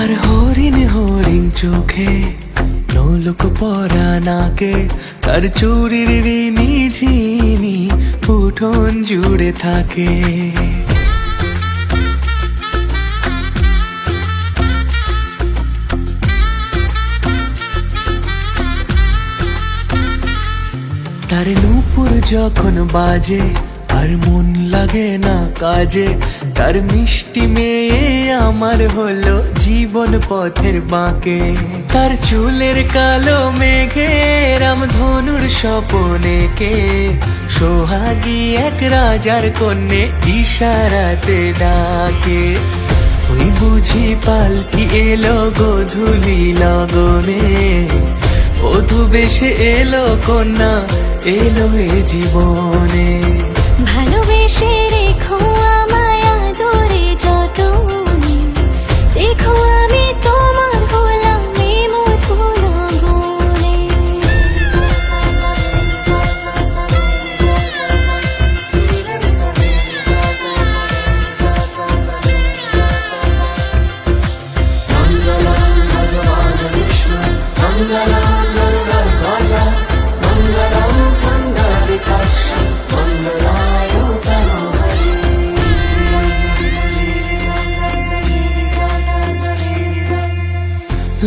তার হরিণ হরিণ চোখে নোলক পরা নাকে, তার চুরির রিনি ঝিনি উঠোন জুড়ে থাকে। তার নূপুর যখন বাজে আর মন লাগে না কাজে, তার মিষ্টি মেয়ে আমার হলো জীবন পথের বাঁকে। তার চুলের কালো মেঘে রামধনুর স্বপনে কে, সোহাগী এক রাজার কন্যে ইশারাতে ডাকে। ওই বুঝি পালকি এলো গোধূলি লগনে, বধূ বেশে এলো কন্যা এলো এ জীবনে। ভালোবেসে রেখো আমায় আদরে যতনে, দেখো আমি তোমার হলাম এ মধুর লগনে।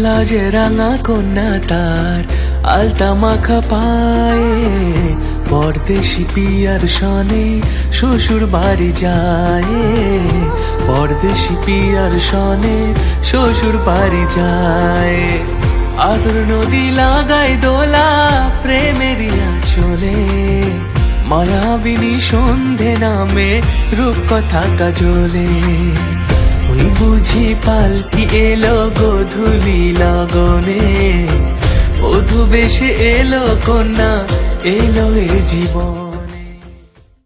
লাজে রাঙা কন্যা তার আলতা মাখা পায়ে, পরদেশি পিয়ার সনে শ্বশুর বাড়ি যায়। পরদেশি পিয়ার সনে শ্বশুর বাড়ি যায়। আদর নদী লাগায় দোলা প্রেমেরিয়া চলে, মায়াবিনী সন্ধে নামে রূপকথা কাজলে। ওই বুঝি পালকি এলো গোধূলি লগনে, বধূ বেশে এলো কন্যা এলো এ জীবন।